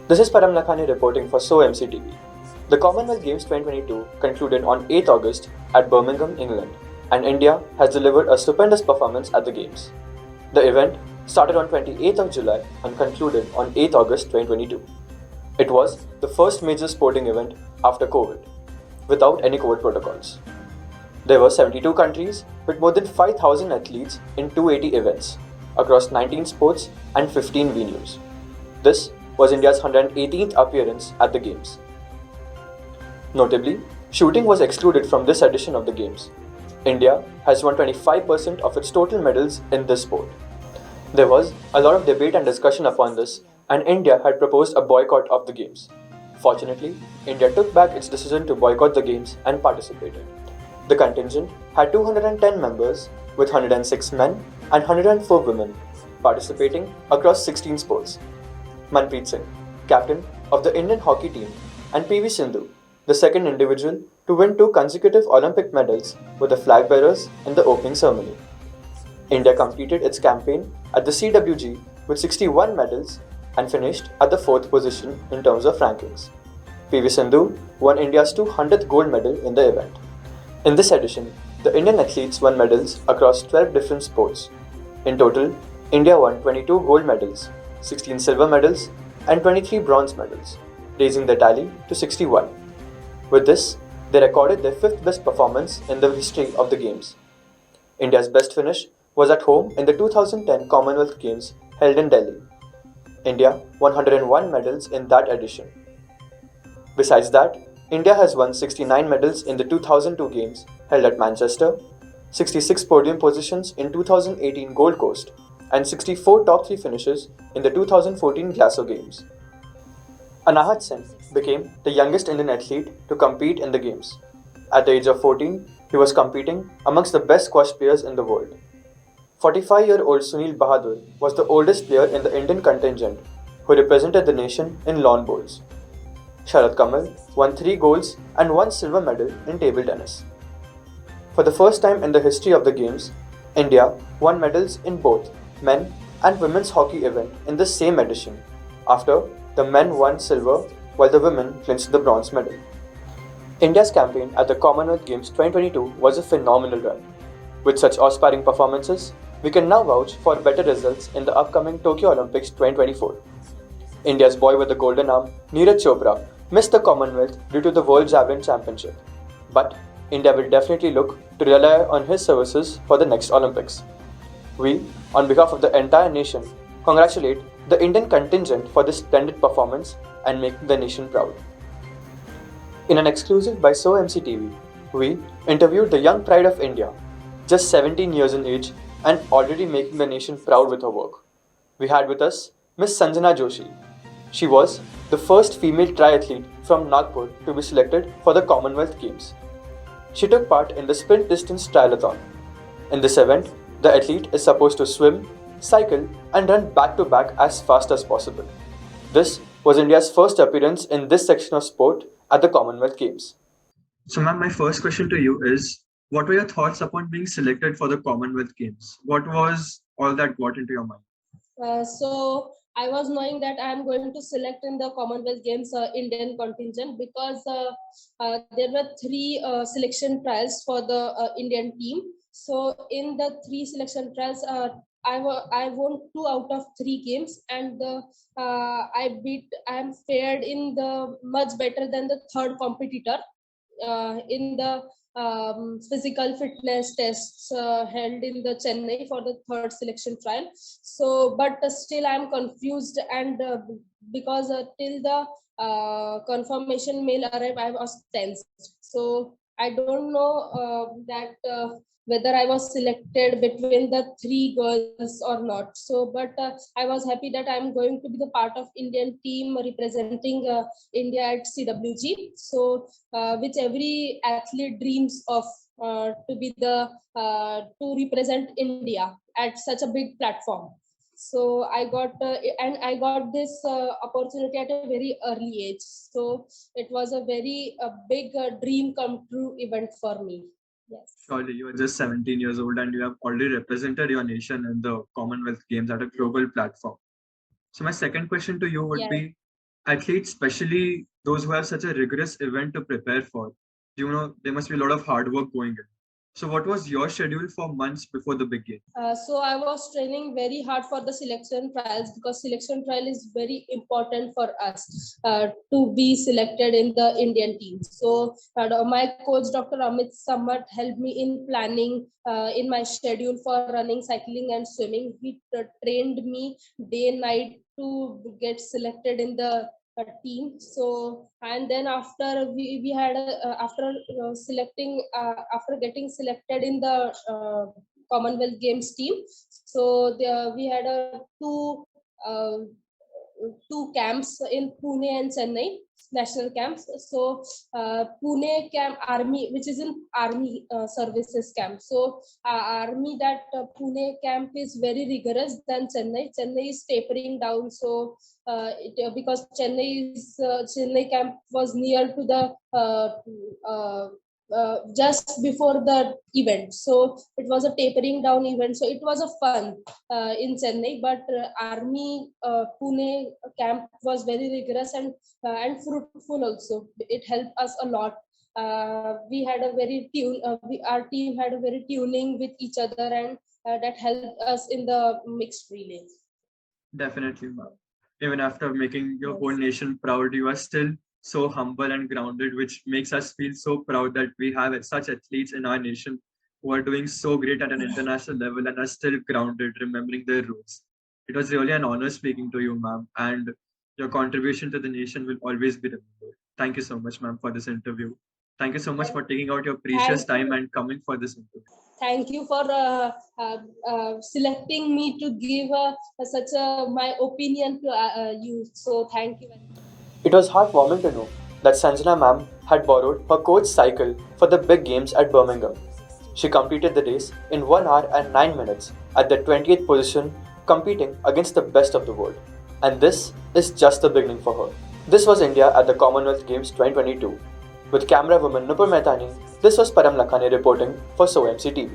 This is Param Lakhani reporting for SOMCTV. The Commonwealth Games 2022 concluded on 8th August at Birmingham, England, and India has delivered a stupendous performance at the Games. The event started on 28th of July and concluded on 8th August 2022. It was the first major sporting event after COVID, without any COVID protocols. There were 72 countries with more than 5,000 athletes in 280 events across 19 sports and 15 venues. This was India's 118th appearance at the Games. Notably, shooting was excluded from this edition of the Games. India has won 25% of its total medals in this sport. There was a lot of debate and discussion upon this, and India had proposed a boycott of the Games. Fortunately, India took back its decision to boycott the Games and participated. The contingent had 210 members, with 106 men and 104 women, participating across 16 sports. Manpreet Singh, captain of the Indian hockey team, and PV Sindhu, the second individual to win 2 consecutive Olympic medals, were the flag bearers in the opening ceremony. India completed its campaign at the CWG with 61 medals and finished at the 4th position in terms of rankings. PV Sindhu won India's 200th gold medal in the event. In this edition, the Indian athletes won medals across 12 different sports. In total, India won 22 gold medals, 16 silver medals, and 23 bronze medals, raising the tally to 61. With this, they recorded their 5th best performance in the history of the Games. India's best finish was at home in the 2010 Commonwealth Games held in Delhi. India won 101 medals in that edition. Besides that, India has won 69 medals in the 2002 Games held at Manchester, 66 podium positions in 2018 Gold Coast, and 64 top 3 finishes in the 2014 Glasgow Games. Anahat Sen became the youngest Indian athlete to compete in the Games. At the age of 14, he was competing amongst the best squash players in the world. 45-year-old Sunil Bahadur was the oldest player in the Indian contingent who represented the nation in lawn bowls. Sharad Kamal won 3 golds and 1 silver medal in table tennis. For the first time in the history of the Games, India won medals in both men and women's hockey event in the same edition, after the men won silver while the women clinched the bronze medal. India's campaign at the Commonwealth Games 2022 was a phenomenal run. With such awe-inspiring performances, we can now vouch for better results in the upcoming Tokyo Olympics 2024. India's boy with the golden arm, Neeraj Chopra, missed the Commonwealth due to the World Javelin Championship. But India will definitely look to rely on his services for the next Olympics. We, on behalf of the entire nation, congratulate the Indian contingent for this splendid performance and making the nation proud. In an exclusive by SOMC TV, we interviewed the young pride of India, just 17 years in age and already making the nation proud with her work. We had with us Miss Sanjana Joshi. She was the first female triathlete from Nagpur to be selected for the Commonwealth Games. She took part in the Sprint Distance Triathlon. In this event, the athlete is supposed to swim, cycle, and run back-to-back as fast as possible. This was India's first appearance in this section of sport at the Commonwealth Games. So, ma'am, my first question to you is, what were your thoughts upon being selected for the Commonwealth Games? What was all that got into your mind? So I was knowing that I am going to select in the Commonwealth Games Indian contingent because there were 3 selection trials for the Indian team. So in the 3 selection trials, I won 2 out of 3 games, and I am fared in the much better than the third competitor in the physical fitness tests held in the Chennai for the 3rd selection trial. So, but still I'm confused, and because till the confirmation mail arrived, I was tense. So I don't know whether I was selected between the 3 girls or not. So, but I was happy that I'm going to be the part of Indian team representing India at CWG. So, which every athlete dreams of, to be the to represent India at such a big platform. So I got this opportunity at a very early age. So it was a very big dream come true event for me. Yes. Surely, you are just 17 years old and you have already represented your nation in the Commonwealth Games at a global platform. So my second question to you would be, Athletes, especially those who have such a rigorous event to prepare for, there must be a lot of hard work going in. So, what was your schedule for months before the big game? So I was training very hard for the selection trials because selection trial is very important for us to be selected in the Indian team. So my coach Dr. Amit Samat helped me in planning in my schedule for running, cycling and swimming. He trained me day and night to get selected in the team. So and then after we had after selecting after getting selected in the Commonwealth Games team. So there, we had uh, two camps in Pune and Chennai, national camps. So Pune camp army, which is in army services camp. So army that Pune camp is very rigorous than Chennai. Chennai is tapering down. So because Chennai camp was near to the just before the event, so it was a tapering down event, so it was a fun in Chennai, but army Pune camp was very rigorous and fruitful also. It helped us a lot. We had a very our team had a very tuning with each other, and that helped us in the mixed relay. Definitely, ma'am. Even after making your whole nation proud, you are still so humble and grounded, which makes us feel so proud that we have such athletes in our nation who are doing so great at an international level and are still grounded, remembering their roots. It was really an honor speaking to you, ma'am, and your contribution to the nation will always be remembered. Thank you so much, ma'am, for this interview. Thank you so much for taking out your precious time and coming for this interview. Thank you for selecting me to give such my opinion to you. So thank you. It was heartwarming to know that Sanjana ma'am had borrowed her coach's cycle for the big games at Birmingham. She completed the race in 1 hour and 9 minutes at the 20th position, competing against the best of the world. And this is just the beginning for her. This was India at the Commonwealth Games 2022. With camera woman Nupur Mehtani, this was Param Lakhani reporting for SOMC TV.